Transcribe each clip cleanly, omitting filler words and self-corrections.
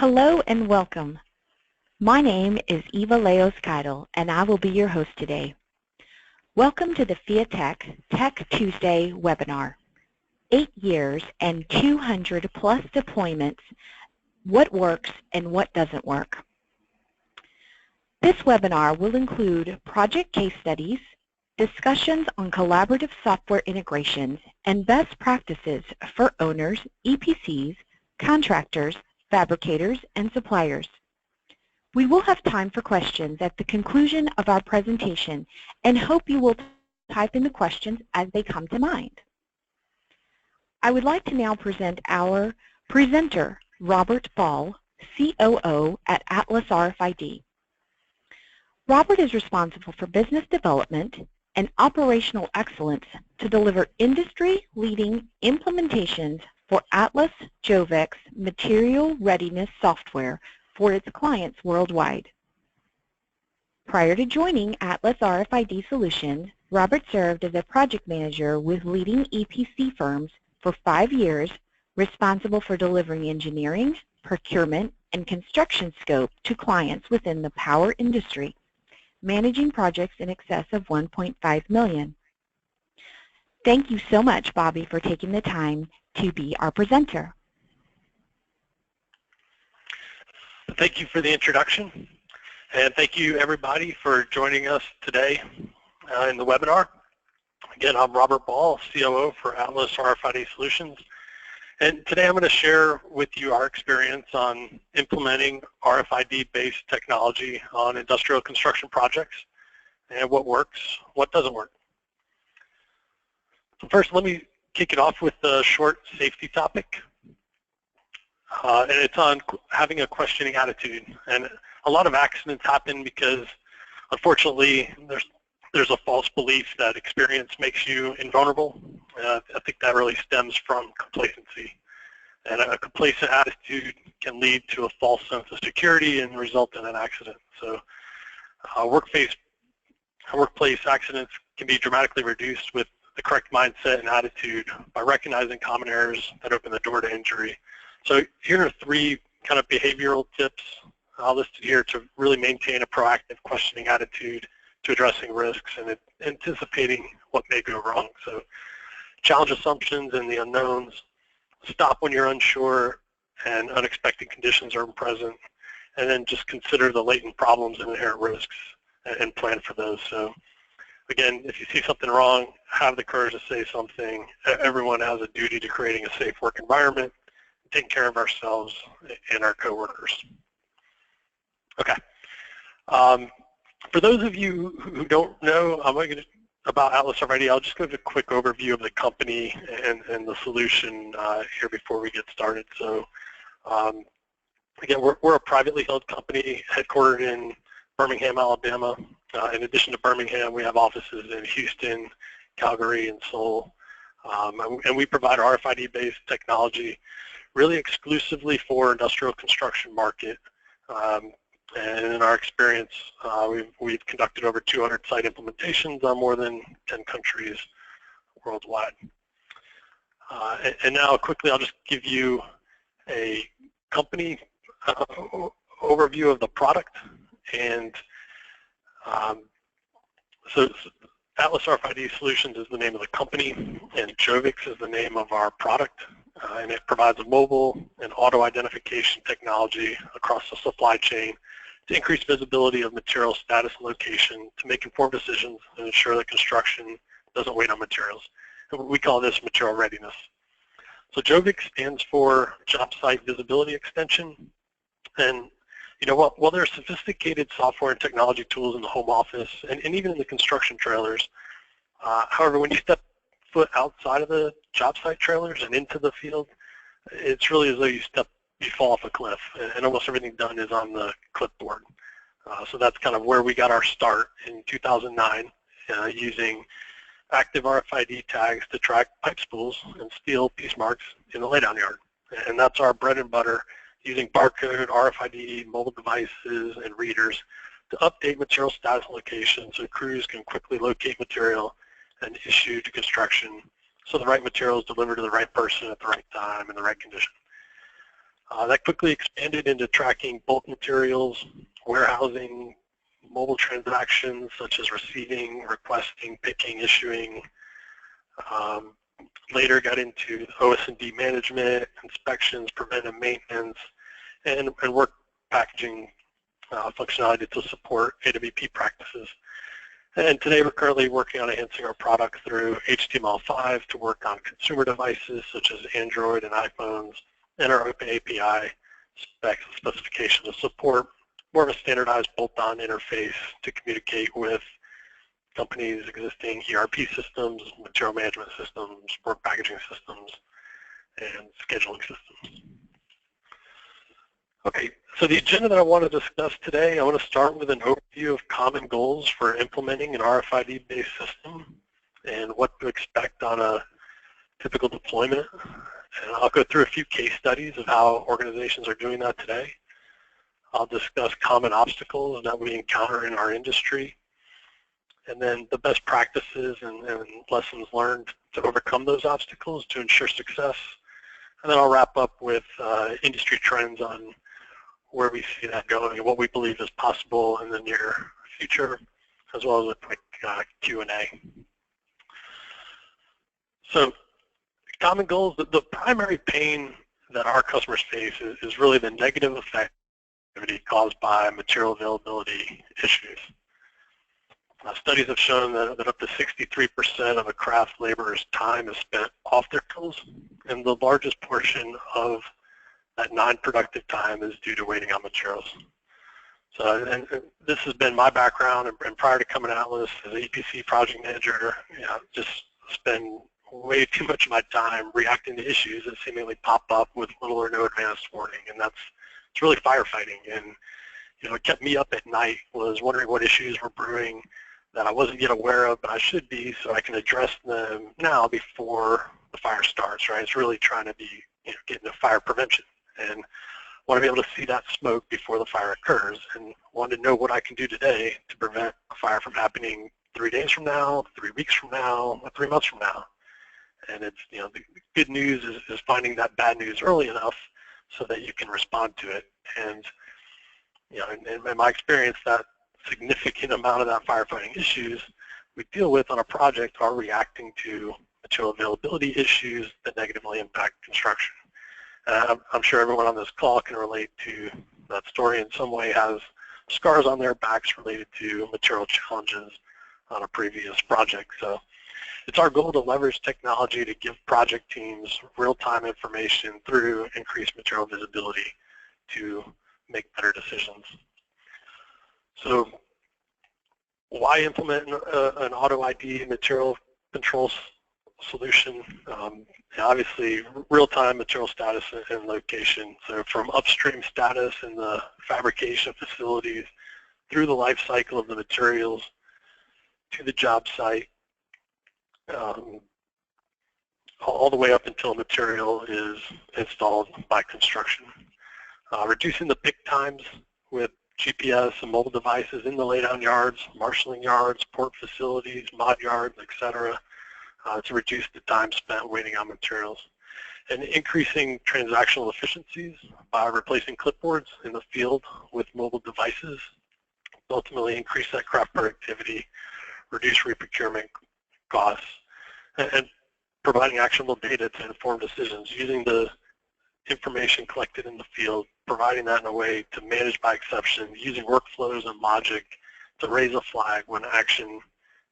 Hello and welcome. My name is Eva Leos-Keidel, and I will be your host today. Welcome to the FIATech Tech Tuesday webinar. 8 years and 200 plus deployments, what works and what doesn't work. This webinar will include project case studies, discussions on collaborative software integrations, and best practices for owners, EPCs, contractors, fabricators, and suppliers. We will have time for questions at the conclusion of our presentation and hope you will type in the questions as they come to mind. I would like to now present our presenter, Robert Ball, COO at Atlas RFID. Robert is responsible for business development and operational excellence to deliver industry-leading implementations for Atlas Jovex material readiness software for its clients worldwide. Prior to joining Atlas RFID Solutions, Robert served as a project manager with leading EPC firms for 5 years, responsible for delivering engineering, procurement, and construction scope to clients within the power industry, managing projects in excess of $1.5 million. Thank you so much, Bobby, for taking the time to be our presenter. Thank you for the introduction, and thank you everybody for joining us today in the webinar. Again, I'm Robert Ball, COO for Atlas RFID Solutions, and today I'm going to share with you our experience on implementing RFID-based technology on industrial construction projects and what works, what doesn't work. So first, let me kick it off with a short safety topic. And it's on having a questioning attitude. And a lot of accidents happen because, unfortunately, there's a false belief that experience makes you invulnerable. I think that really stems from complacency. And a complacent attitude can lead to a false sense of security and result in an accident. So workplace accidents can be dramatically reduced with the correct mindset and attitude by recognizing common errors that open the door to injury. So here are 3 kind of behavioral tips I'll list here to really maintain a proactive questioning attitude to addressing risks and anticipating what may go wrong. So challenge assumptions and the unknowns, stop when you're unsure and unexpected conditions are present, and then just consider the latent problems and inherent risks and plan for those. So again, if you see something wrong, have the courage to say something. Everyone has a duty to creating a safe work environment, taking care of ourselves and our coworkers. Okay. For those of you who don't know about Atlas RFID, I'll just give a quick overview of the company and the solution here before we get started. So again, we're a privately held company headquartered in Birmingham, Alabama. In addition to Birmingham, we have offices in Houston, Calgary, and Seoul. And we provide RFID-based technology really exclusively for industrial construction market. And in our experience, we've conducted over 200 site implementations on more than 10 countries worldwide. And now quickly, I'll just give you a company overview of the product. And so Atlas RFID Solutions is the name of the company, and Jovex is the name of our product. And it provides a mobile and auto identification technology across the supply chain to increase visibility of material status and location, to make informed decisions and ensure that construction doesn't wait on materials. And we call this material readiness. So Jovex stands for Job Site Visibility Extension. And you know, while there are sophisticated software and technology tools in the home office and even in the construction trailers, however, when you step foot outside of the job site trailers and into the field, it's really as though you fall off a cliff, and almost everything done is on the clipboard. So that's kind of where we got our start in 2009, using active RFID tags to track pipe spools and steel piece marks in the laydown yard. And that's our bread and butter, using barcode, RFID, mobile devices, and readers to update material status and location so crews can quickly locate material and issue to construction so the right material is delivered to the right person at the right time in the right condition. That quickly expanded into tracking bulk materials, warehousing, mobile transactions such as receiving, requesting, picking, issuing. Later got into OS&D management, inspections, preventive maintenance, and work packaging functionality to support AWP practices. And today we're currently working on enhancing our product through HTML5 to work on consumer devices such as Android and iPhones, and our open API specification to support more of a standardized bolt-on interface to communicate with companies' existing ERP systems, material management systems, work packaging systems, and scheduling systems. Okay, so the agenda that I want to discuss today, I want to start with an overview of common goals for implementing an RFID-based system and what to expect on a typical deployment. And I'll go through a few case studies of how organizations are doing that today. I'll discuss common obstacles that we encounter in our industry, and then the best practices and lessons learned to overcome those obstacles to ensure success. And then I'll wrap up with industry trends on where we see that going and what we believe is possible in the near future, as well as a quick Q&A. So, common goals, the primary pain that our customers face is really the negative effect caused by material availability issues. Studies have shown that up to 63% of a craft laborer's time is spent off their tools, and the largest portion of that non-productive time is due to waiting on materials. So, and this has been my background, and prior to coming to Atlas as an EPC project manager, just spend way too much of my time reacting to issues that seemingly pop up with little or no advanced warning, and it's really firefighting. And it kept me up at night, was wondering what issues were brewing that I wasn't yet aware of, but I should be, so I can address them now before the fire starts. Right? It's really trying to be getting to fire prevention, and want to be able to see that smoke before the fire occurs, and want to know what I can do today to prevent a fire from happening 3 days from now, 3 weeks from now, or 3 months from now. And it's, the good news is finding that bad news early enough so that you can respond to it. And, in my experience, that significant amount of that firefighting issues we deal with on a project are reacting to material availability issues that negatively impact construction. I'm sure everyone on this call can relate to that story in some way, has scars on their backs related to material challenges on a previous project. So it's our goal to leverage technology to give project teams real-time information through increased material visibility to make better decisions. So why implement an auto ID material control solution? Obviously, real-time material status and location. So from upstream status in the fabrication facilities through the life cycle of the materials to the job site, all the way up until material is installed by construction. Reducing the pick times with GPS and mobile devices in the laydown yards, marshalling yards, port facilities, mod yards, etc., to reduce the time spent waiting on materials. And increasing transactional efficiencies by replacing clipboards in the field with mobile devices, ultimately increase that craft productivity, reduce reprocurement costs, and providing actionable data to inform decisions, using the information collected in the field, providing that in a way to manage by exception, using workflows and logic to raise a flag when action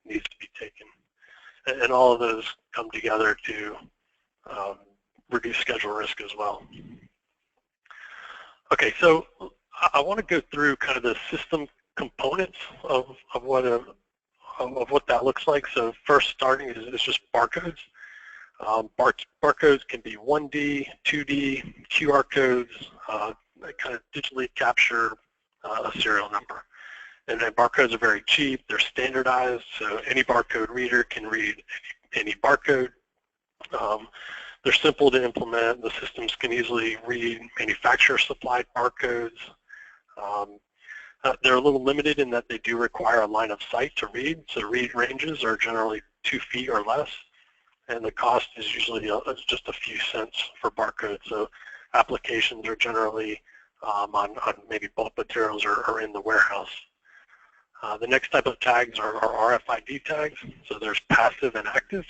needs to be taken. And all of those come together to reduce schedule risk as well. Okay, so I want to go through kind of the system components of what that looks like. So first starting is just barcodes. Barcodes can be 1D, 2D, QR codes that kind of digitally capture a serial number. And then barcodes are very cheap, they're standardized, so any barcode reader can read any barcode. They're simple to implement, the systems can easily read manufacturer-supplied barcodes. They're a little limited in that they do require a line of sight to read, so read ranges are generally 2 feet or less, and the cost is usually just a few cents for barcodes. So applications are generally on maybe bulk materials or in the warehouse. The next type of tags are RFID tags. So there's passive and active.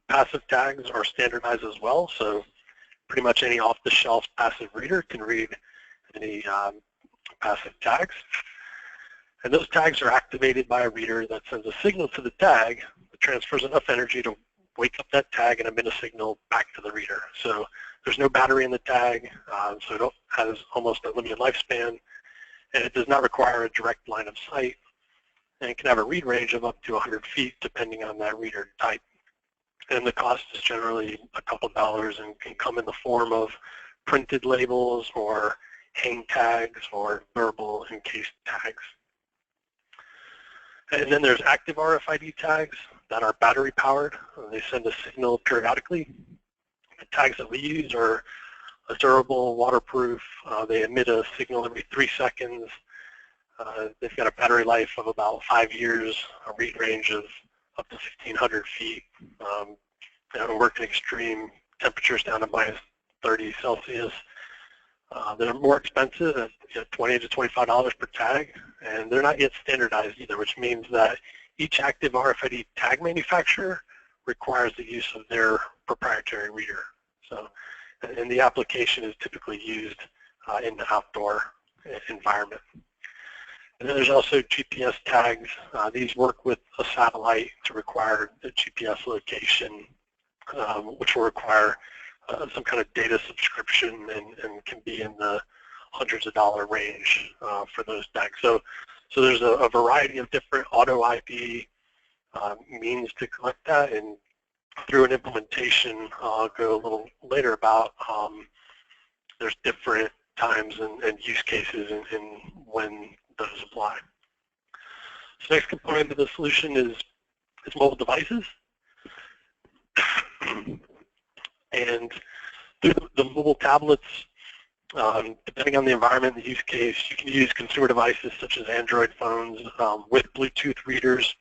Passive tags are standardized as well, so pretty much any off-the-shelf passive reader can read any passive tags. And those tags are activated by a reader that sends a signal to the tag that transfers enough energy to wake up that tag and emit a signal back to the reader. So there's no battery in the tag, so it has almost a limited lifespan, and it does not require a direct line of sight, and it can have a read range of up to 100 feet depending on that reader type. And the cost is generally a couple dollars and can come in the form of printed labels or hang tags or durable encased tags. And then there's active RFID tags that are battery powered. They send a signal periodically. The tags that we use are durable, waterproof. They emit a signal every 3 seconds. They've got a battery life of about 5 years, a read range of up to 1,500 feet. They work in extreme temperatures down to minus 30 Celsius. They're more expensive at $20 to $25 per tag, and they're not yet standardized either, which means that each active RFID tag manufacturer requires the use of their proprietary reader. So, and the application is typically used in the outdoor environment. And then there's also GPS tags. These work with a satellite to require a GPS location, which will require some kind of data subscription and can be in the hundreds of dollar range for those tags. So there's a variety of different auto IP means to collect that, and through an implementation I'll go a little later about, there's different times and use cases and when those apply. So next component of the solution is mobile devices. And through the mobile tablets, depending on the environment and the use case, you can use consumer devices such as Android phones with Bluetooth readers,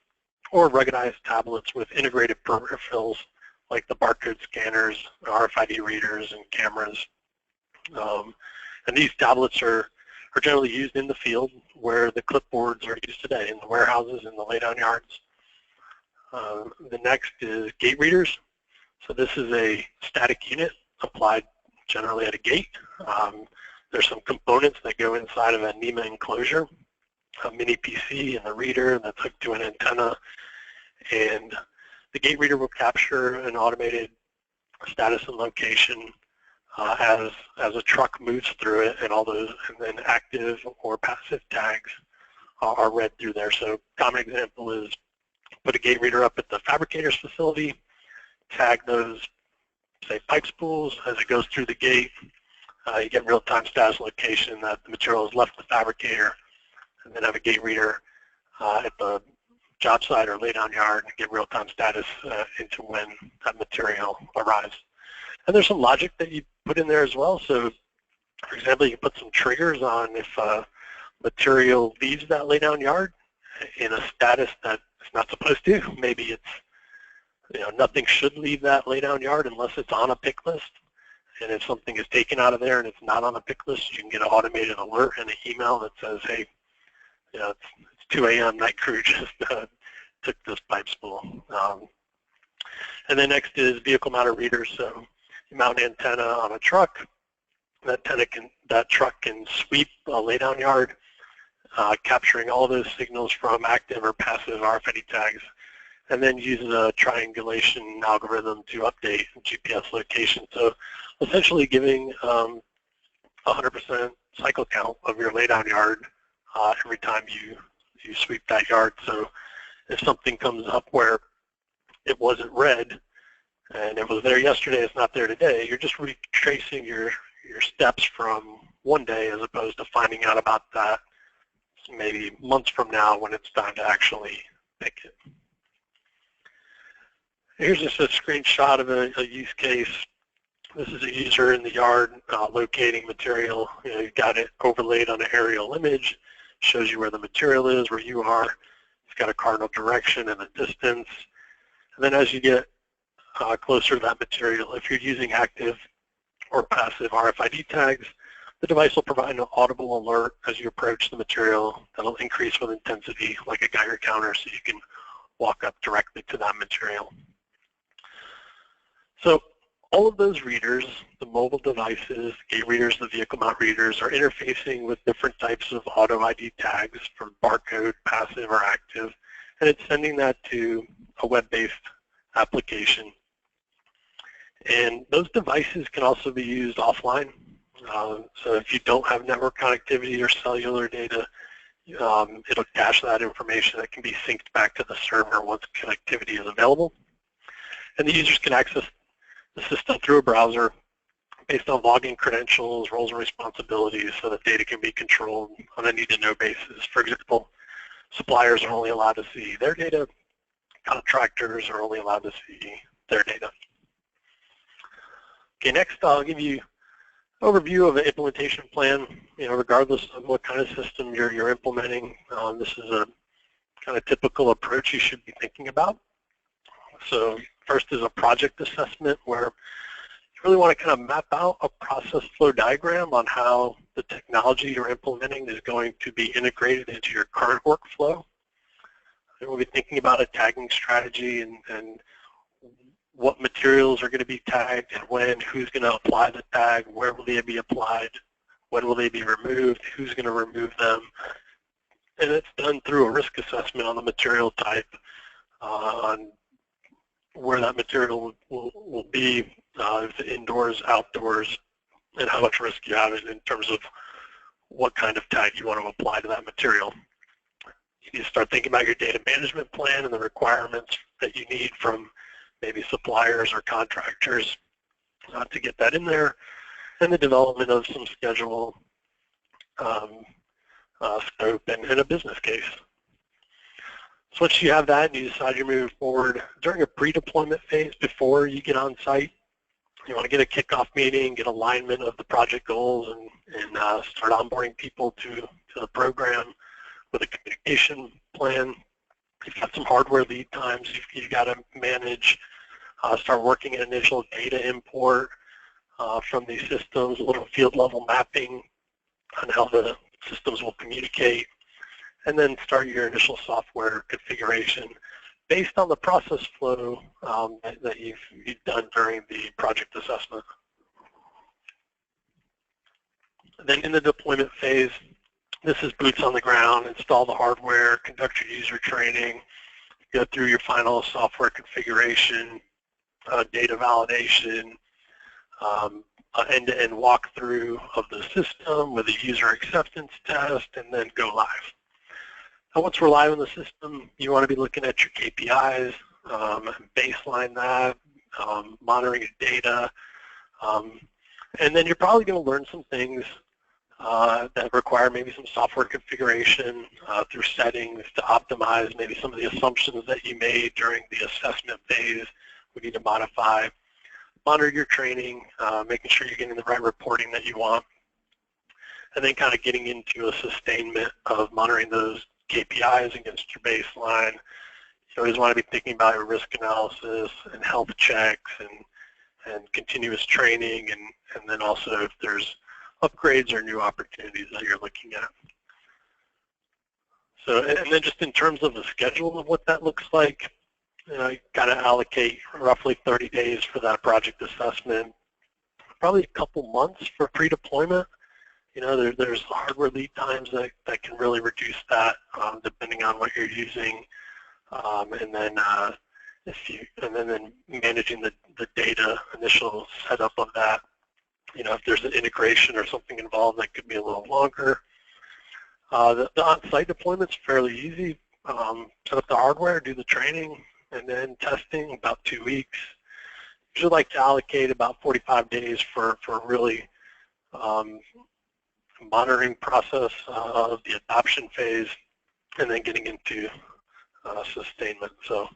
or ruggedized tablets with integrated peripherals like the barcode scanners, RFID readers, and cameras. And these tablets are generally used in the field where the clipboards are used today, in the warehouses and the laydown yards. The next is gate readers. So this is a static unit applied generally at a gate. There's some components that go inside of a NEMA enclosure, a mini PC and a reader that's hooked to an antenna, and the gate reader will capture an automated status and location as a truck moves through it, and all those, and then active or passive tags are read through there. So a common example is put a gate reader up at the fabricator's facility, tag those, say, pipe spools as it goes through the gate. You get real-time status location that the material has left the fabricator, and then have a gate reader at the job site or laydown yard and get real-time status into when that material arrives. And there's some logic that you put in there as well. So, for example, you can put some triggers on if material leaves that laydown yard in a status that it's not supposed to. Maybe it's, nothing should leave that laydown yard unless it's on a pick list. And if something is taken out of there and it's not on a pick list, you can get an automated alert and an email that says, hey, it's 2 a.m. night crew just took this pipe spool. And then next is vehicle mounted readers. So you mount an antenna on a truck. That truck can sweep a laydown yard, capturing all those signals from active or passive RFID tags, and then uses a triangulation algorithm to update GPS location. So essentially giving 100% cycle count of your laydown yard every time you sweep that yard. So if something comes up where it wasn't read and it was there yesterday, it's not there today, you're just retracing your steps from one day as opposed to finding out about that maybe months from now when it's time to actually pick it. Here's just a screenshot of a use case. This is a user in the yard locating material. You've got it overlaid on an aerial image, shows you where the material is, where you are. It's got a cardinal direction and a distance. And then as you get closer to that material, if you're using active or passive RFID tags, the device will provide an audible alert as you approach the material that'll increase with intensity like a Geiger counter so you can walk up directly to that material. So all of those readers, the mobile devices, gate readers, the vehicle mount readers, are interfacing with different types of auto ID tags from barcode, passive, or active, and it's sending that to a web-based application. And those devices can also be used offline. So if you don't have network connectivity or cellular data, it'll cache that information that can be synced back to the server once connectivity is available. And the users can access the system through a browser based on login credentials, roles and responsibilities, so that data can be controlled on a need-to-know basis. For example, suppliers are only allowed to see their data, contractors are only allowed to see their data. Okay, next I'll give you an overview of an implementation plan. Regardless of what kind of system you're implementing, this is a kind of typical approach you should be thinking about. So first is a project assessment, where you really want to kind of map out a process flow diagram on how the technology you're implementing is going to be integrated into your current workflow. And we'll be thinking about a tagging strategy and what materials are going to be tagged and when, who's going to apply the tag, where will they be applied, when will they be removed, who's going to remove them. And it's done through a risk assessment on the material type, on where that material will be, if it's indoors, outdoors, and how much risk you have in terms of what kind of tag you want to apply to that material. You need to start thinking about your data management plan and the requirements that you need from maybe suppliers or contractors to get that in there, and the development of some schedule, scope, and a business case. So once you have that and you decide you're moving forward, during a pre-deployment phase before you get on site, you want to get a kickoff meeting, get alignment of the project goals, and start onboarding people to the program with a communication plan. You've got some hardware lead times you've got to manage. Start working at initial data import from these systems, a little field level mapping on how the systems will communicate, and then start your initial software configuration based on the process flow that you've done during the project assessment. And then in the deployment phase, this is boots on the ground, install the hardware, conduct your user training, go through your final software configuration, data validation, end-to-end walkthrough of the system with a user acceptance test, and then go live. And once we're live in the system, you want to be looking at your KPIs, baseline that, monitoring your data, and then you're probably going to learn some things that require maybe some software configuration through settings to optimize maybe some of the assumptions that you made during the assessment phase. We need to modify, monitor your training, making sure you're getting the right reporting that you want, and then kind of getting into a sustainment of monitoring those KPIs against your baseline. You always want to be thinking about your risk analysis and health checks and continuous training, and then also if there's upgrades or new opportunities that you're looking at. So, and then just in terms of the schedule of what that looks like, you got to allocate roughly 30 days for that project assessment, probably a couple months for pre-deployment. There's hardware lead times that can really reduce that depending on what you're using, and then managing the data initial setup of that. If there's an integration or something involved, that could be a little longer. The on-site deployment's fairly easy. Set up the hardware, do the training, and then testing, about 2 weeks. Usually like to allocate about 45 days for really monitoring process of the adoption phase, and then getting into sustainment. So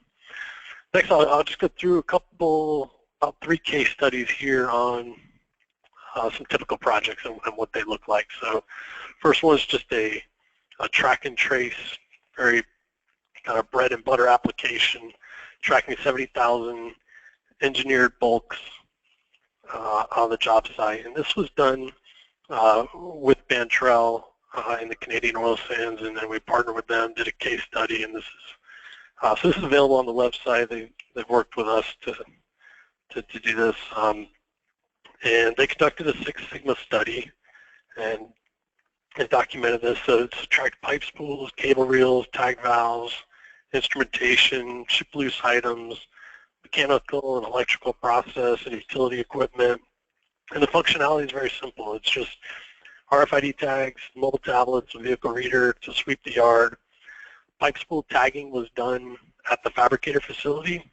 next I'll just go through about 3 case studies here on some typical projects and what they look like. So first one is just a track and trace, very kind of bread and butter application, tracking 70,000 engineered bulks on the job site. And this was done with Bantrell in the Canadian oil sands, and then we partnered with them, did a case study, and this is available on the website. They've worked with us to do this, and they conducted a Six Sigma study and documented this. So it's tracked pipe spools, cable reels, tag valves, instrumentation, ship loose items, mechanical and electrical process, and utility equipment. And the functionality is very simple. It's just RFID tags, mobile tablets, a vehicle reader to sweep the yard. Pipe spool tagging was done at the fabricator facility,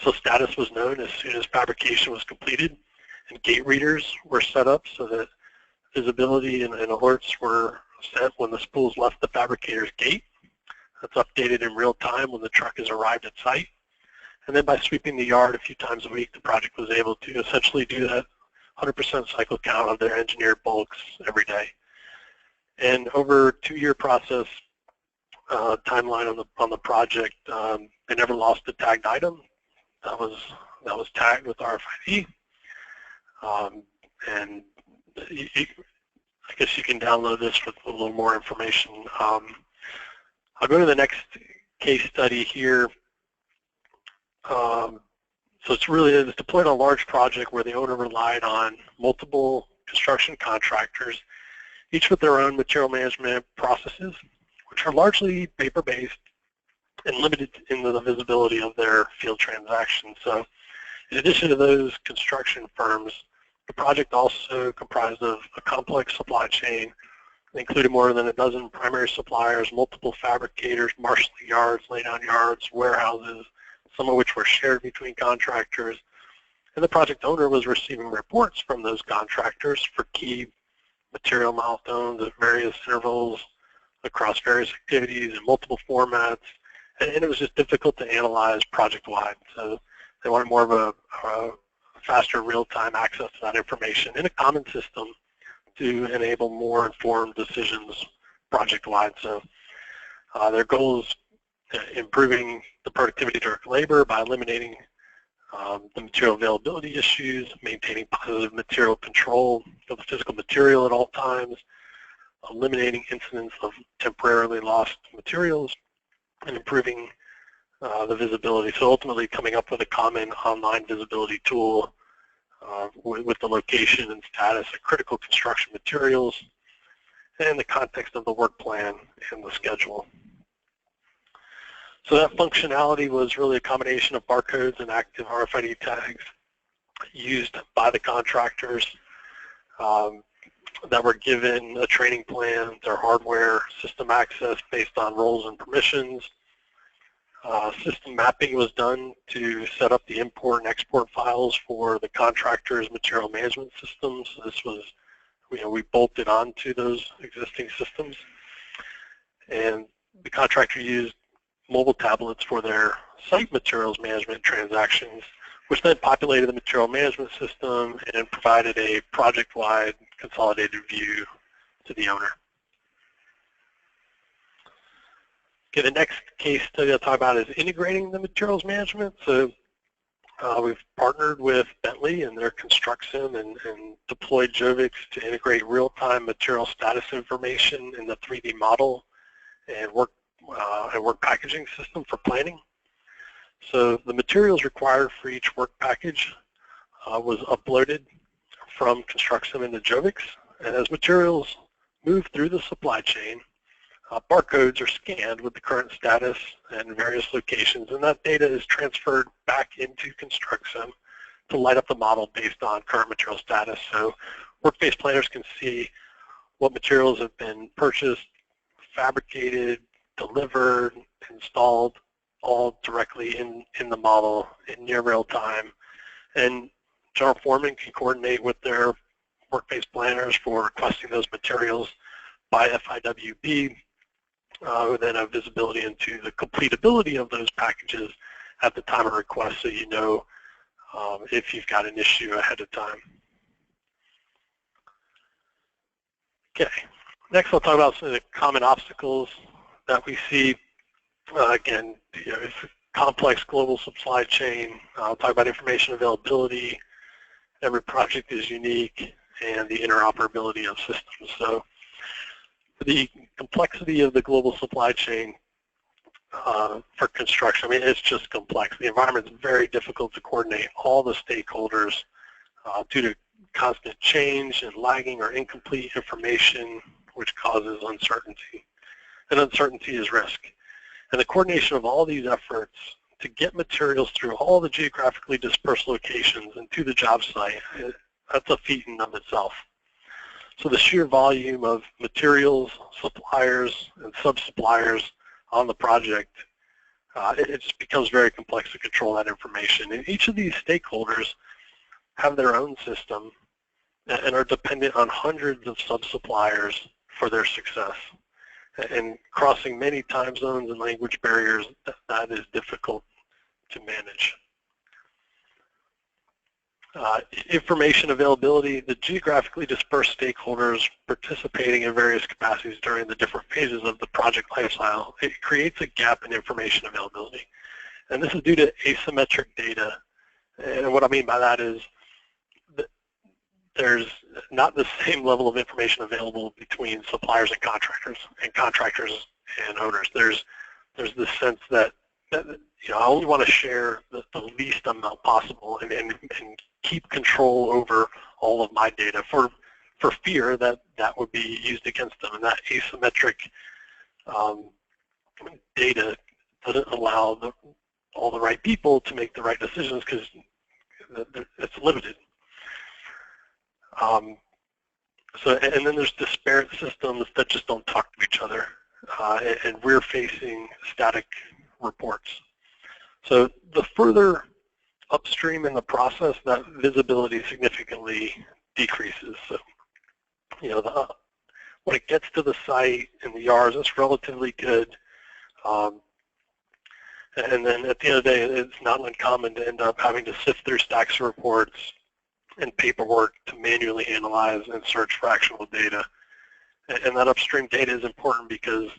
so status was known as soon as fabrication was completed, and gate readers were set up so that visibility and alerts were sent when the spools left the fabricator's gate. That's updated in real time when the truck has arrived at site. And then by sweeping the yard a few times a week, the project was able to essentially do that 100% cycle count of their engineered bulks every day. And over a 2-year process timeline on the project, they never lost a tagged item that was tagged with RFID. And I guess you can download this with a little more information. I'll go to the next case study here. So it's deployed on a large project where the owner relied on multiple construction contractors, each with their own material management processes, which are largely paper-based and limited in the visibility of their field transactions. So in addition to those construction firms, the project also comprised of a complex supply chain. It included more than a dozen primary suppliers, multiple fabricators, marshalling yards, laydown yards, warehouses, some of which were shared between contractors. And the project owner was receiving reports from those contractors for key material milestones at various intervals across various activities in multiple formats. And it was just difficult to analyze project-wide. So they wanted more of a faster real-time access to that information in a common system to enable more informed decisions project-wide. So their goal is improving the productivity of direct labor by eliminating the material availability issues, maintaining positive material control of the physical material at all times, eliminating incidents of temporarily lost materials, and improving the visibility. So ultimately coming up with a common online visibility tool with the location and status of critical construction materials and the context of the work plan and the schedule. So that functionality was really a combination of barcodes and active RFID tags used by the contractors that were given a training plan, their hardware system access based on roles and permissions. System mapping was done to set up the import and export files for the contractor's material management systems. So this was, we bolted onto those existing systems. And the contractor used mobile tablets for their site materials management transactions, which then populated the material management system and provided a project-wide consolidated view to the owner. Okay, the next case study I'll talk about is integrating the materials management. So we've partnered with Bentley and their Construction and deployed Jovix to integrate real-time material status information in the 3D model and work packaging system for planning. So the materials required for each work package was uploaded from Construction into Jovix, and as materials move through the supply chain, barcodes are scanned with the current status and various locations, and that data is transferred back into Construction to light up the model based on current material status. So work-based planners can see what materials have been purchased, fabricated, delivered, installed, all directly in the model in near real time. And general foremen can coordinate with their work-based planners for requesting those materials by FIWB, who then have visibility into the completability of those packages at the time of request, so you know if you've got an issue ahead of time. Okay, next I'll talk about some of the common obstacles that we see. Again, it's a complex global supply chain. I'll talk about information availability, every project is unique, and the interoperability of systems. So the complexity of the global supply chain for construction, I mean, it's just complex. The environment is very difficult to coordinate all the stakeholders due to constant change and lagging or incomplete information, which causes uncertainty. And uncertainty is risk. And the coordination of all these efforts to get materials through all the geographically dispersed locations and to the job site, that's a feat in and of itself. So the sheer volume of materials, suppliers, and sub-suppliers on the project, it just becomes very complex to control that information. And each of these stakeholders have their own system and are dependent on hundreds of sub-suppliers for their success. And crossing many time zones and language barriers, that is difficult to manage. Information availability, the geographically dispersed stakeholders participating in various capacities during the different phases of the project lifecycle, it creates a gap in information availability. And this is due to asymmetric data. And what I mean by that is that there's not the same level of information available between suppliers and contractors and owners. There's this sense that you know, I only want to share the least amount possible and keep control over all of my data for fear that that would be used against them. And that asymmetric data doesn't allow all the right people to make the right decisions because it's limited. And then there's disparate systems that just don't talk to each other, and we're facing static reports. So the further upstream in the process, that visibility significantly decreases. So, you know, when it gets to the site and the yards, it's relatively good. And then at the end of the day, it's not uncommon to end up having to sift through stacks of reports and paperwork to manually analyze and search for actionable data. And that upstream data is important because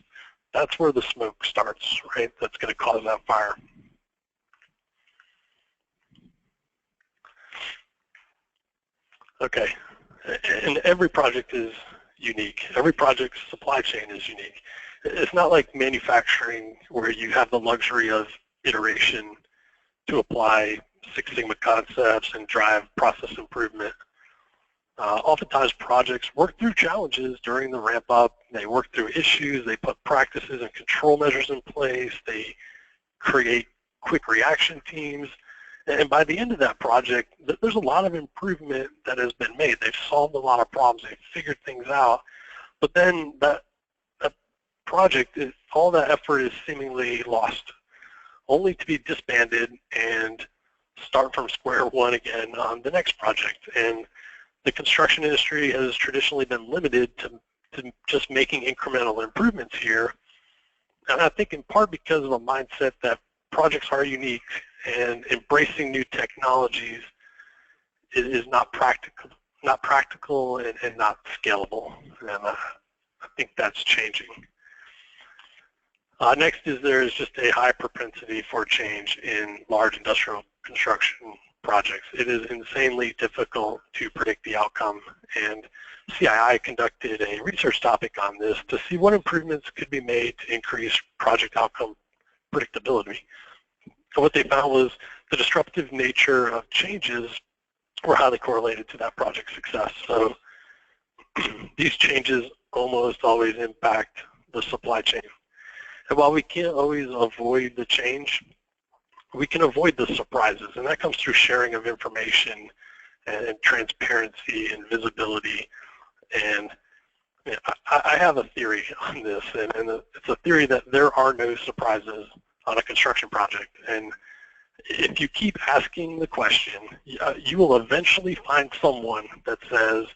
that's where the smoke starts, right? That's going to cause that fire. Okay, and every project is unique. Every project's supply chain is unique. It's not like manufacturing where you have the luxury of iteration to apply Six Sigma concepts and drive process improvement. Oftentimes projects work through challenges during the ramp up. They work through issues. They put practices and control measures in place. They create quick reaction teams. And by the end of that project, there's a lot of improvement that has been made. They've solved a lot of problems. They've figured things out. But then that project, all that effort is seemingly lost, only to be disbanded and start from square one again on the next project. And the construction industry has traditionally been limited to just making incremental improvements here. And I think in part because of a mindset that projects are unique and embracing new technologies is not practical and not scalable. And I think that's changing. Next is there's just a high propensity for change in large industrial construction projects. It is insanely difficult to predict the outcome, and CII conducted a research topic on this to see what improvements could be made to increase project outcome predictability. And what they found was the disruptive nature of changes were highly correlated to that project's success. So these changes almost always impact the supply chain. And while we can't always avoid the change, we can avoid the surprises, and that comes through sharing of information and transparency and visibility. And you know, I have a theory on this, and it's a theory that there are no surprises on a construction project. And if you keep asking the question, you will eventually find someone that says,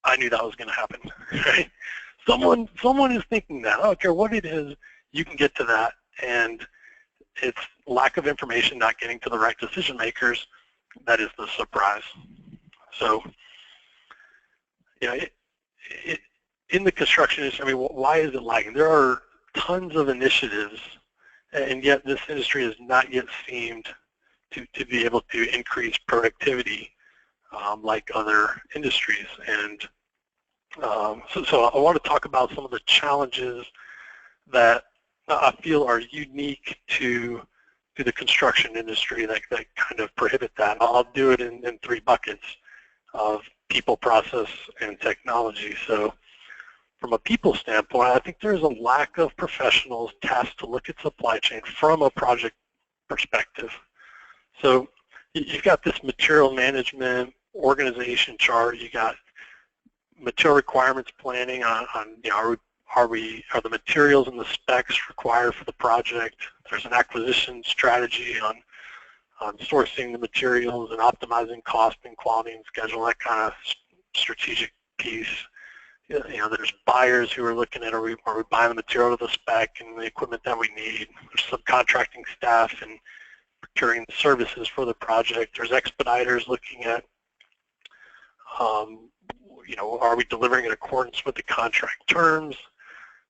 I knew that was going to happen, right? Someone is thinking that. I don't care what it is, you can get to that, and it's lack of information, not getting to the right decision makers, that is the surprise. So, you know, in the construction industry, I mean, why is it lagging? There are tons of initiatives, and yet this industry has not yet seemed to be able to increase productivity like other industries. And so I want to talk about some of the challenges that I feel are unique to the construction industry that kind of prohibit that. I'll do it in 3 buckets of people, process, and technology. So from a people standpoint, I think there's a lack of professionals tasked to look at supply chain from a project perspective. So you've got this material management organization chart, you got material requirements planning on you know, are the materials and the specs required for the project? There's an acquisition strategy on sourcing the materials and optimizing cost and quality and schedule, that kind of strategic piece. You know, there's buyers who are looking at, are we buying the material to the spec and the equipment that we need? There's subcontracting staff and procuring the services for the project. There's expediters looking at, you know, are we delivering in accordance with the contract terms?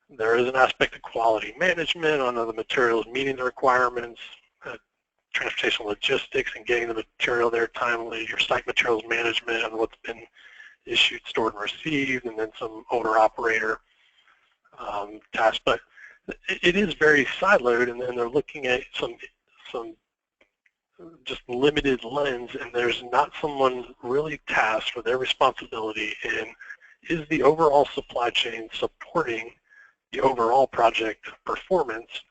There is an aspect of quality management on the materials meeting the requirements, transportation logistics and getting the material there timely, your site materials management and what's been issued, stored, and received, and then some owner-operator tasks. But it is very siloed, and then they're looking at some just limited lens, and there's not someone really tasked with their responsibility in is the overall supply chain supporting the overall project performance.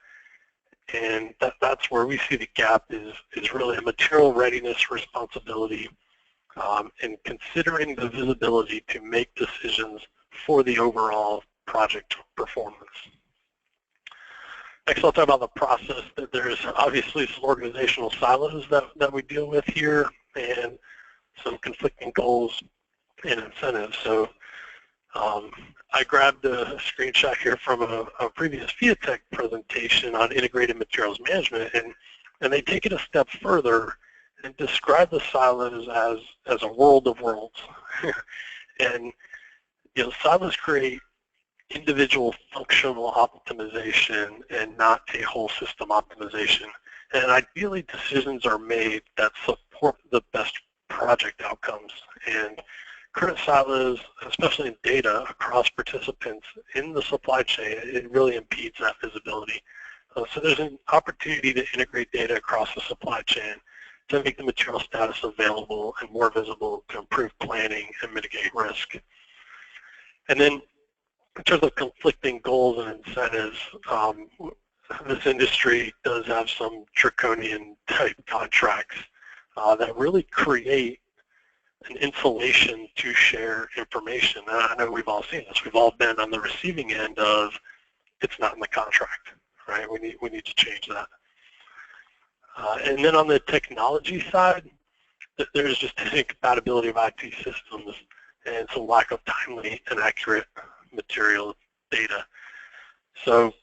And that's where we see the gap is really a material readiness responsibility and considering the visibility to make decisions for the overall project performance. Next, I'll talk about the process. That there's obviously some organizational silos that we deal with here and some conflicting goals and incentives. So I grabbed a screenshot here from a previous FIATech presentation on integrated materials management, and they take it a step further and describe the silos as a world of worlds. And you know, silos create individual functional optimization and not a whole system optimization. And ideally, decisions are made that support the best project outcomes. And current silos, especially in data across participants in the supply chain, it really impedes that visibility. So there's an opportunity to integrate data across the supply chain to make the material status available and more visible to improve planning and mitigate risk. And then in terms of conflicting goals and incentives, this industry does have some draconian type contracts that really create an insulation to share information. And I know we've all seen this. We've all been on the receiving end of it's not in the contract, right? We need to change that. And then on the technology side, there's just an incompatibility of IT systems and some lack of timely and accurate material data. So,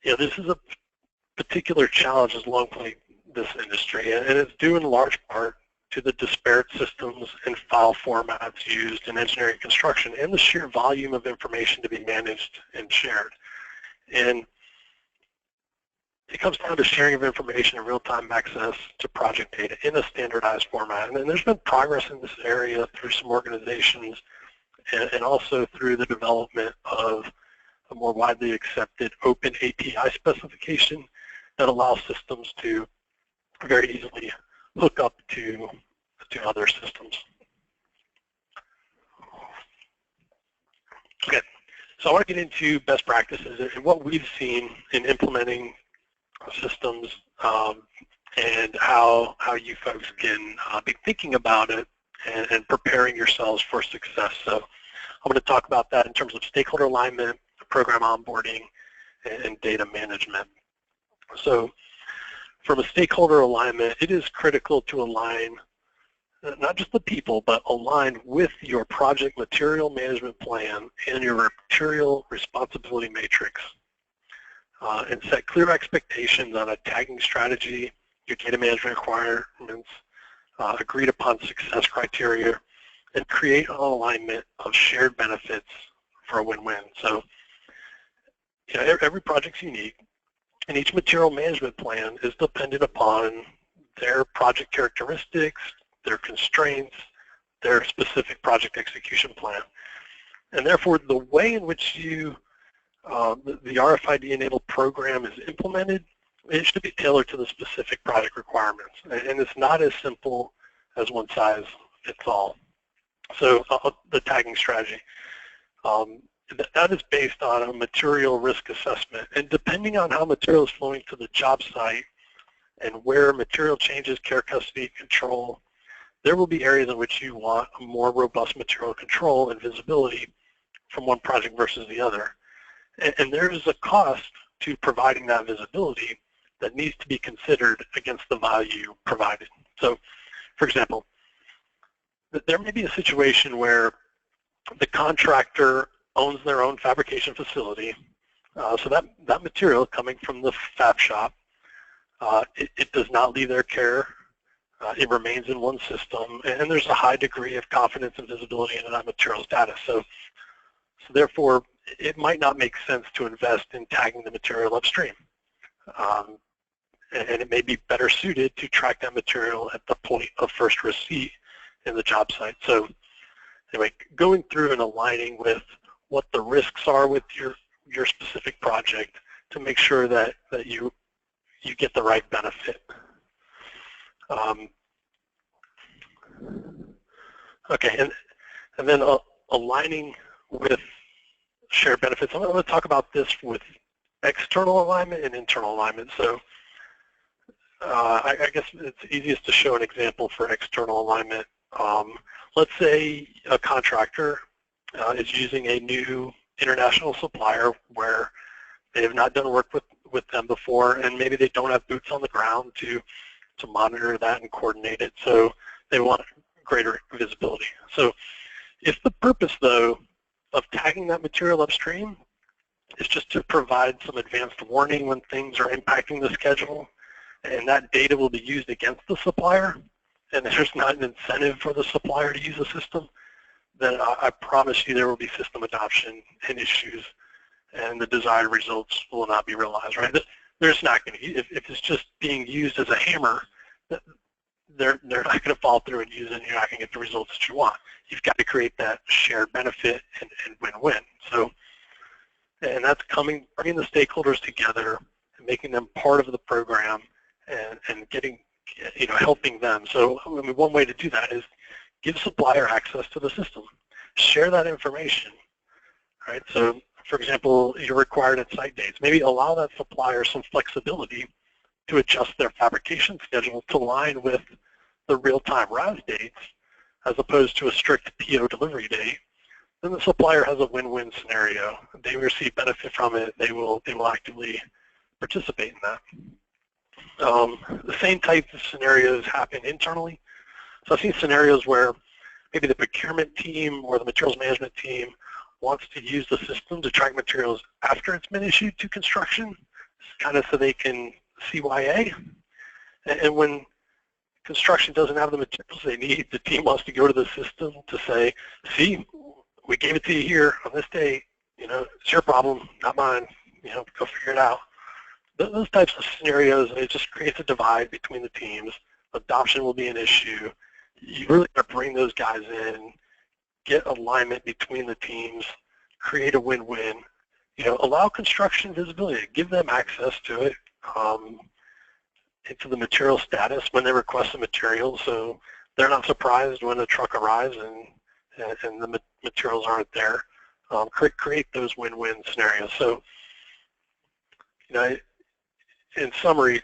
you know, this is a particular challenge as long as this industry, and it's due in large part to the disparate systems and file formats used in engineering and construction and the sheer volume of information to be managed and shared. And it comes down to sharing of information and real-time access to project data in a standardized format. And there's been progress in this area through some organizations and also through the development of a more widely accepted open API specification that allows systems to very easily hook up to other systems. Okay, so I want to get into best practices and what we've seen in implementing systems and how you folks can be thinking about it and preparing yourselves for success. So I'm going to talk about that in terms of stakeholder alignment, program onboarding, and data management. So from a stakeholder alignment, it is critical to align not just the people, but align with your project material management plan and your material responsibility matrix. And set clear expectations on a tagging strategy, your data management requirements, agreed upon success criteria, and create an alignment of shared benefits for a win-win. So, you know, every project's unique, and each material management plan is dependent upon their project characteristics, their constraints, their specific project execution plan. And therefore, the way in which the RFID-enabled program is implemented, it should be tailored to the specific project requirements. And it's not as simple as one size fits all. So the tagging strategy, that is based on a material risk assessment. And depending on how material is flowing to the job site and where material changes, care, custody, control, there will be areas in which you want a more robust material control and visibility from one project versus the other. And there is a cost to providing that visibility that needs to be considered against the value provided. So, for example, there may be a situation where the contractor owns their own fabrication facility, so that material coming from the fab shop, it does not leave their care. It remains in one system, and there's a high degree of confidence and visibility into that material status. So therefore, it might not make sense to invest in tagging the material upstream. And it may be better suited to track that material at the point of first receipt in the job site. So anyway, going through and aligning with what the risks are with your specific project to make sure that you get the right benefit. Okay, and then aligning with shared benefits. I'm going to talk about this with external alignment and internal alignment. So I guess it's easiest to show an example for external alignment. Let's say a contractor is using a new international supplier where they have not done work with them before, and maybe they don't have boots on the ground to monitor that and coordinate it. So they want greater visibility. So if the purpose, though, of tagging that material upstream is just to provide some advanced warning when things are impacting the schedule, and that data will be used against the supplier, and there's not an incentive for the supplier to use the system, then I promise you there will be system adoption and issues, and the desired results will not be realized, right? There's not going to, if it's just being used as a hammer, they're not going to follow through and use it, and you're not going to get the results that you want. You've got to create that shared benefit and win-win. So, and that's bringing the stakeholders together and making them part of the program and getting, helping them. So, I mean, one way to do that is give supplier access to the system. Share that information, right? So, for example, you're required at site dates. Maybe allow that supplier some flexibility to adjust their fabrication schedule to align with the real-time RAS dates as opposed to a strict PO delivery date. Then the supplier has a win-win scenario. They receive benefit from it. They will actively participate in that. The same types of scenarios happen internally. So I've seen scenarios where maybe the procurement team or the materials management team wants to use the system to track materials after it's been issued to construction, kind of so they can CYA. And when construction doesn't have the materials they need, the team wants to go to the system to say, see, we gave it to you here on this date, it's your problem, not mine, go figure it out. Those types of scenarios, it just creates a divide between the teams. Adoption will be an issue. You really got to bring those guys in, get alignment between the teams, create a win-win, allow construction visibility, give them access to it, into the material status when they request the material, so they're not surprised when the truck arrives and the materials aren't there. Create those win-win scenarios. So, in summary,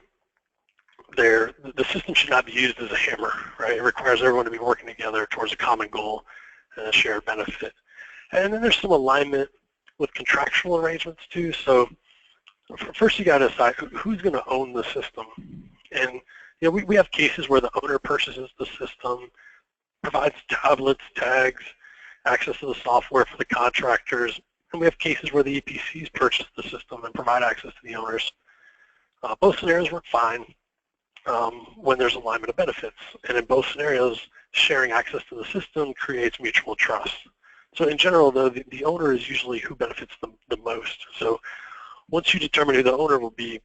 the system should not be used as a hammer, right? It requires everyone to be working together towards a common goal and a shared benefit. And then there's some alignment with contractual arrangements too. So first you got to decide who's going to own the system. And we have cases where the owner purchases the system, provides tablets, tags, access to the software for the contractors, and we have cases where the EPCs purchase the system and provide access to the owners. Both scenarios work fine when there's alignment of benefits, and in both scenarios, sharing access to the system creates mutual trust. So in general, though, the owner is usually who benefits the most. So once you determine who the owner will be,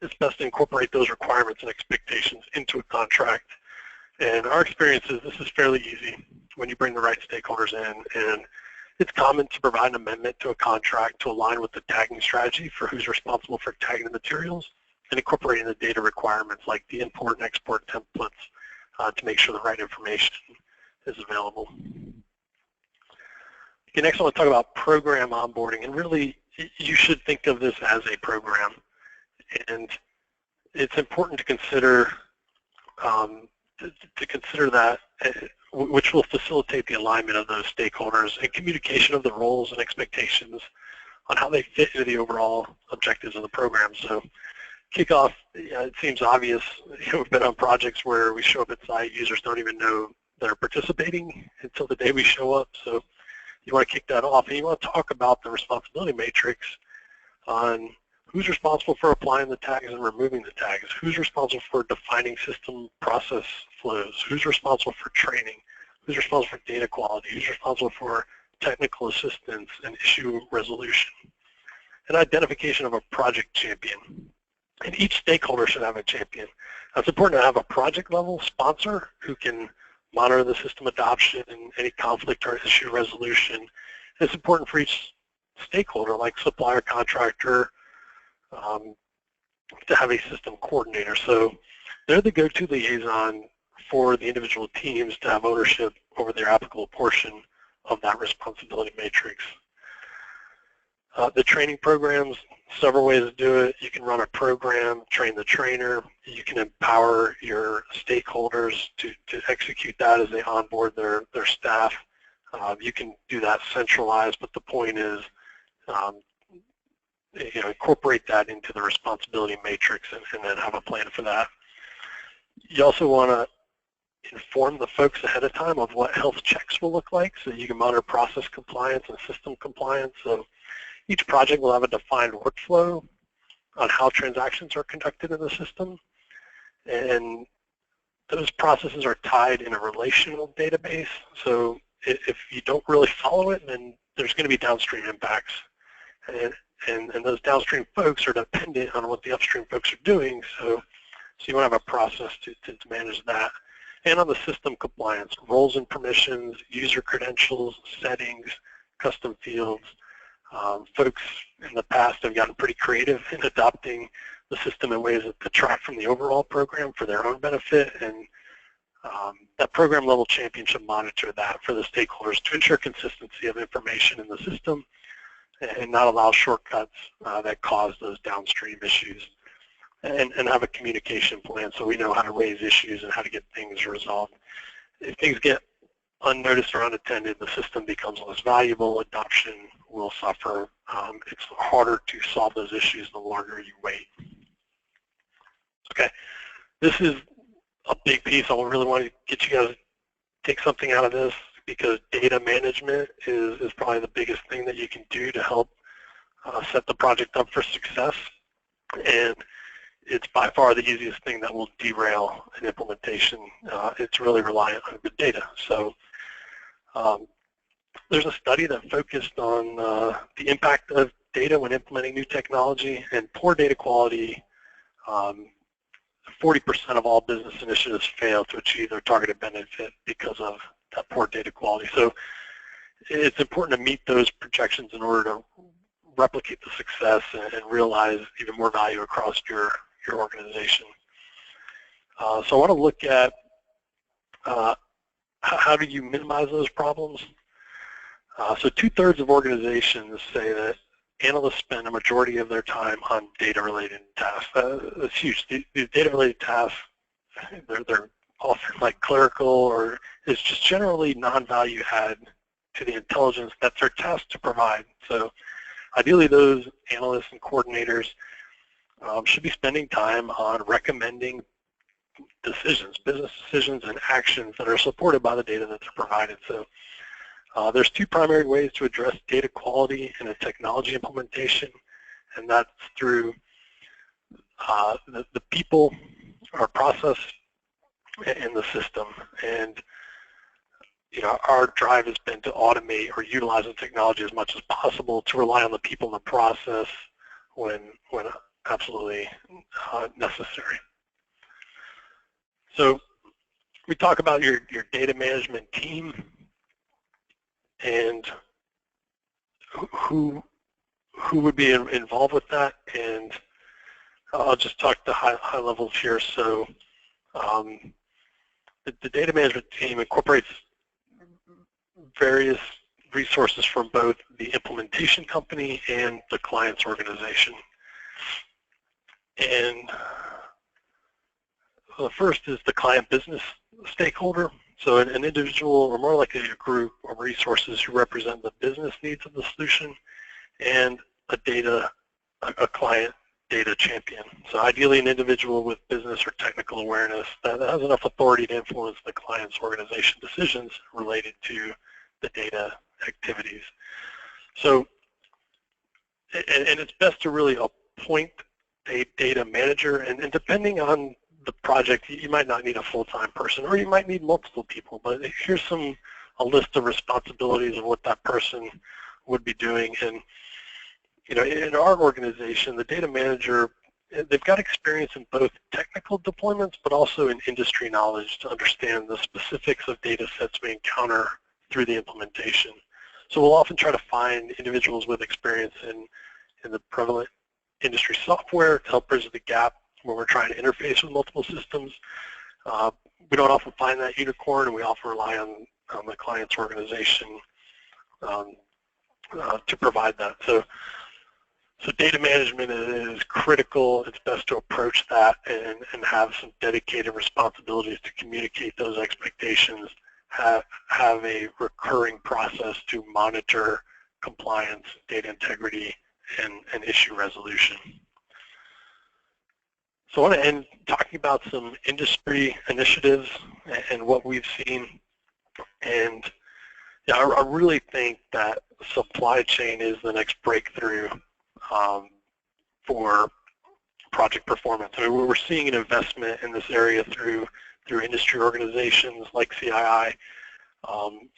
it's best to incorporate those requirements and expectations into a contract. And our experience is this is fairly easy. when you bring the right stakeholders in. And it's common to provide an amendment to a contract to align with the tagging strategy for who's responsible for tagging the materials and incorporating the data requirements like the import and export templates to make sure the right information is available. Okay, next I want to talk about program onboarding, and really you should think of this as a program, and it's important to consider that, which will facilitate the alignment of those stakeholders and communication of the roles and expectations on how they fit into the overall objectives of the program. So kickoff, it seems obvious. We've been on projects where we show up at site, users don't even know they're participating until the day we show up. So you want to kick that off, and you want to talk about the responsibility matrix on who's responsible for applying the tags and removing the tags, who's responsible for defining system process flows, who's responsible for training, who's responsible for data quality, who's responsible for technical assistance and issue resolution, and identification of a project champion. And each stakeholder should have a champion. Now, it's important to have a project level sponsor who can monitor the system adoption and any conflict or issue resolution. And it's important for each stakeholder, like supplier, contractor, to have a system coordinator. So they're the go-to liaison for the individual teams to have ownership over their applicable portion of that responsibility matrix. The training programs, several ways to do it. You can run a program, train the trainer. You can empower your stakeholders to execute that as they onboard their staff. You can do that centralized, but the point is incorporate that into the responsibility matrix and then have a plan for that. You also want to inform the folks ahead of time of what health checks will look like so you can monitor process compliance and system compliance. So each project will have a defined workflow on how transactions are conducted in the system, and those processes are tied in a relational database. So if you don't really follow it, then there's going to be downstream impacts, and those downstream folks are dependent on what the upstream folks are doing. So you want to have a process to manage that. And on the system compliance, roles and permissions, user credentials, settings, custom fields. Folks in the past have gotten pretty creative in adopting the system in ways that detract from the overall program for their own benefit, and that program level champion should monitor that for the stakeholders to ensure consistency of information in the system and not allow shortcuts that cause those downstream issues, and have a communication plan so we know how to raise issues and how to get things resolved. If things get unnoticed or unattended, the system becomes less valuable, adoption will suffer. It's harder to solve those issues the longer you wait. Okay, this is a big piece. I really want to get you guys to take something out of this, because data management is probably the biggest thing that you can do to help set the project up for success. And it's by far the easiest thing that will derail an implementation. It's really reliant on good data. So there's a study that focused on the impact of data when implementing new technology, and poor data quality. 40% of all business initiatives fail to achieve their targeted benefit because of that poor data quality. So it's important to meet those projections in order to replicate the success and realize even more value across your organization. So I want to look at how do you minimize those problems. So 2/3 of organizations say that analysts spend a majority of their time on data-related tasks. That's huge. These data-related tasks, they're often like clerical, or it's just generally non-value add to the intelligence that they're tasked to provide. So ideally, those analysts and coordinators should be spending time on recommending decisions, business decisions and actions that are supported by the data that they're provided. So there's two primary ways to address data quality in a technology implementation, and that's through the people or process in the system. And our drive has been to automate or utilize the technology as much as possible, to rely on the people in the process when absolutely necessary. So we talk about your data management team. and who would be involved with that. And I'll just talk the high levels here. So the data management team incorporates various resources from both the implementation company and the client's organization. And the first is the client business stakeholder. So an individual, or more likely a group of resources who represent the business needs of the solution, and a client data champion. So ideally an individual with business or technical awareness that has enough authority to influence the client's organization decisions related to the data activities. So, and it's best to really appoint a data manager, and depending on the project, you might not need a full-time person, or you might need multiple people, but here's a list of responsibilities of what that person would be doing. And you know, in our organization, the data manager, they've got experience in both technical deployments, but also in industry knowledge to understand the specifics of data sets we encounter through the implementation. So we'll often try to find individuals with experience in the prevalent industry software to help bridge the gap when we're trying to interface with multiple systems. We don't often find that unicorn, and we often rely on the client's organization to provide that. So data management is critical. It's best to approach that and have some dedicated responsibilities to communicate those expectations, have a recurring process to monitor compliance, data integrity, and issue resolution. So I want to end talking about some industry initiatives and what we've seen. And yeah, I really think that supply chain is the next breakthrough for project performance. I mean, we're seeing an investment in this area through industry organizations like CII.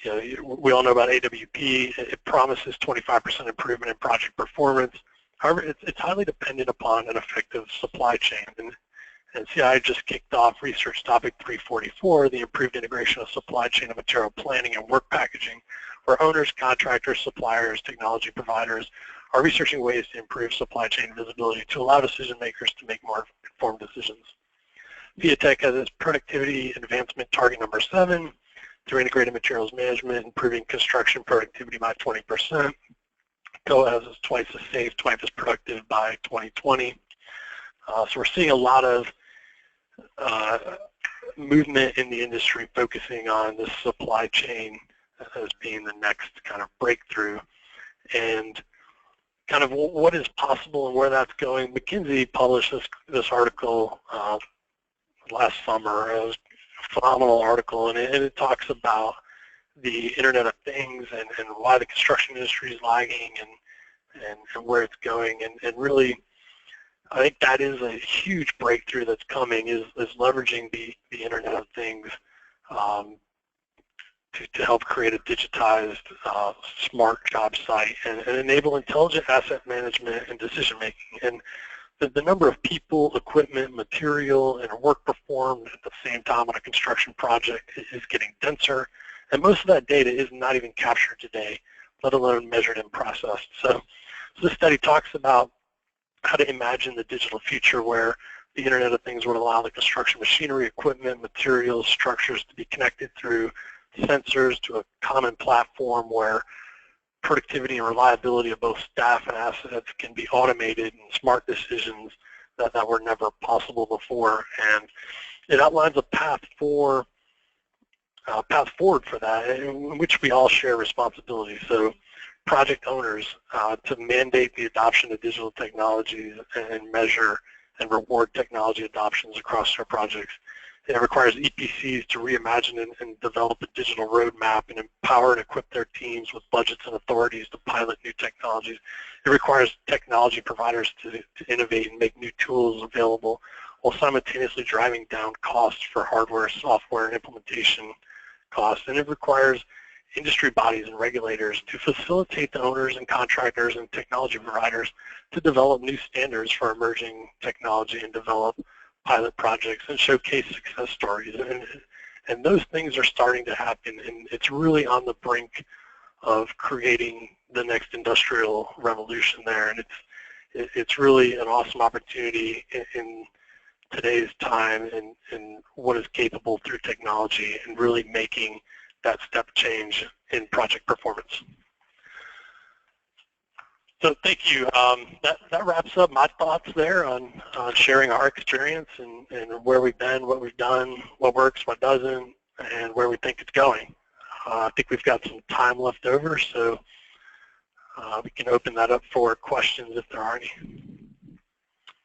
You know, we all know about AWP. It promises 25% improvement in project performance. However, it's highly dependent upon an effective supply chain. And CII just kicked off research topic 344, the improved integration of supply chain and material planning and work packaging, where owners, contractors, suppliers, technology providers are researching ways to improve supply chain visibility to allow decision makers to make more informed decisions. FIATech has its productivity advancement target number 7 through integrated materials management, improving construction productivity by 20%. COA has its twice as safe, twice as productive by 2020. So we're seeing a lot of movement in the industry focusing on this supply chain as being the next kind of breakthrough. And kind of what is possible and where that's going. McKinsey published this article last summer. It was a phenomenal article, and it talks about the Internet of Things and why the construction industry is lagging and where it's going. And really, I think that is a huge breakthrough that's coming, is leveraging the Internet of Things to help create a digitized, smart job site and enable intelligent asset management and decision making. And the number of people, equipment, material, and work performed at the same time on a construction project is getting denser. And most of that data is not even captured today, let alone measured and processed. So this study talks about how to imagine the digital future where the Internet of Things would allow the construction machinery, equipment, materials, structures to be connected through sensors to a common platform where productivity and reliability of both staff and assets can be automated and smart decisions that were never possible before. And it outlines a path forward for that, in which we all share responsibility. So project owners to mandate the adoption of digital technologies and measure and reward technology adoptions across their projects. It requires EPCs to reimagine and develop a digital roadmap and empower and equip their teams with budgets and authorities to pilot new technologies. It requires technology providers to innovate and make new tools available while simultaneously driving down costs for hardware, software, and implementation costs. And it requires industry bodies and regulators to facilitate the owners and contractors and technology providers to develop new standards for emerging technology and develop pilot projects and showcase success stories. And those things are starting to happen, and it's really on the brink of creating the next industrial revolution there. And it's really an awesome opportunity in today's time and what is capable through technology and really making that step change in project performance. So thank you. That wraps up my thoughts there on sharing our experience and where we've been, what we've done, what works, what doesn't, and where we think it's going. I think we've got some time left over, so we can open that up for questions if there are any.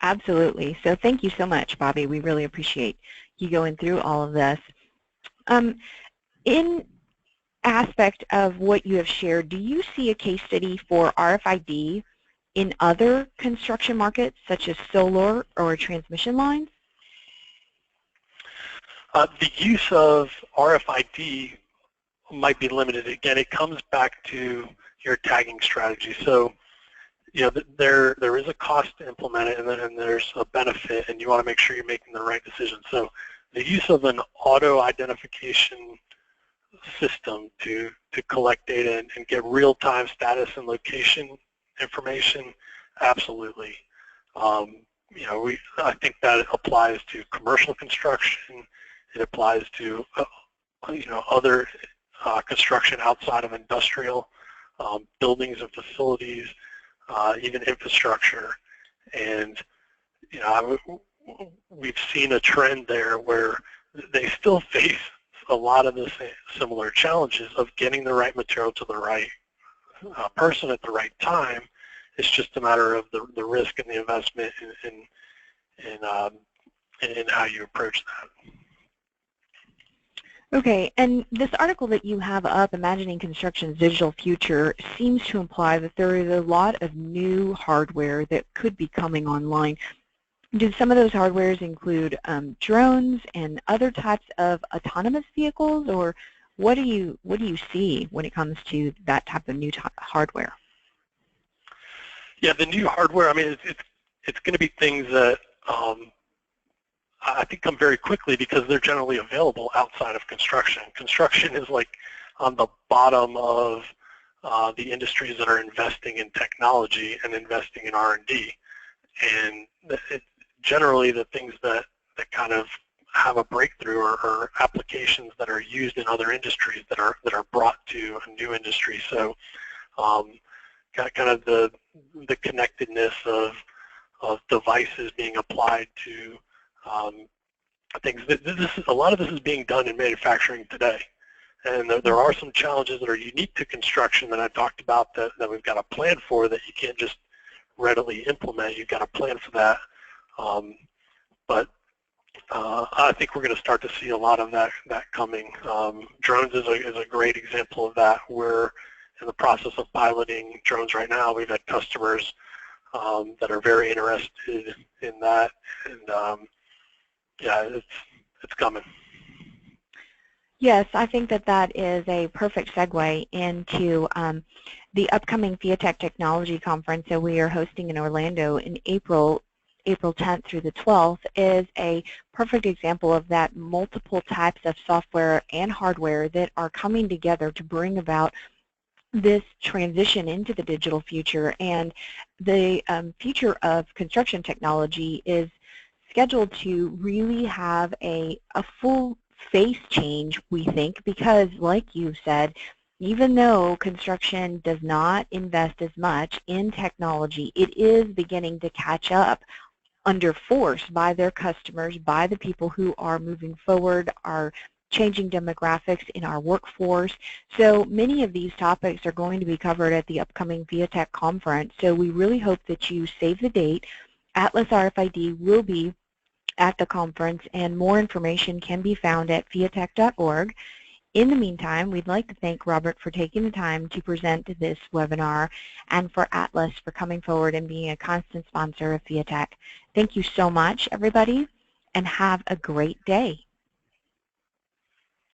Absolutely. So thank you so much, Bobby. We really appreciate you going through all of this. In aspect of what you have shared, do you see a case study for RFID in other construction markets, such as solar or transmission lines? The use of RFID might be limited. Again, it comes back to your tagging strategy. So, you know, there is a cost to implement it, and then there's a benefit, and you want to make sure you're making the right decision. So the use of an auto identification system to collect data and get real-time status and location information, absolutely. You know, I think that applies to commercial construction. It applies to you know, other construction outside of industrial, buildings and facilities, even infrastructure. And you know, we've seen a trend there where they still face a lot of the similar challenges of getting the right material to the right person at the right time. It's just a matter of the risk and the investment in how you approach that. Okay, and this article that you have up, Imagining Construction's Digital Future, seems to imply that there is a lot of new hardware that could be coming online. Do some of those hardwares include drones and other types of autonomous vehicles, or what do you see when it comes to that type of new hardware? Yeah, the new hardware, I mean, it's going to be things that I think come very quickly because they're generally available outside of construction. Construction is like on the bottom of the industries that are investing in technology and investing in R&D. And generally the things that kind of have a breakthrough are applications that are used in other industries that are brought to a new industry. So kind of the connectedness of devices being applied to things. A lot of this is being done in manufacturing today, and there are some challenges that are unique to construction that I talked about that we've got a plan for, that you can't just readily implement. You've got a plan for that, but I think we're going to start to see a lot of that coming. Drones is a great example of that. We're in the process of piloting drones right now. We've had customers that are very interested in that, and yeah, it's coming. Yes, I think that is a perfect segue into the upcoming FIATEC Technology Conference that we are hosting in Orlando in April 10th through the 12th is a perfect example of that. Multiple types of software and hardware that are coming together to bring about this transition into the digital future. And the future of construction technology is scheduled to really have a full face change, we think, because like you said, even though construction does not invest as much in technology, it is beginning to catch up under force by their customers, by the people who are moving forward, are changing demographics in our workforce. So many of these topics are going to be covered at the upcoming FIATEC conference. So we really hope that you save the date. Atlas RFID will be at the conference, and more information can be found at fiatec.org. In the meantime, we'd like to thank Robert for taking the time to present this webinar, and for Atlas for coming forward and being a constant sponsor of FIATEC. Thank you so much, everybody, and have a great day.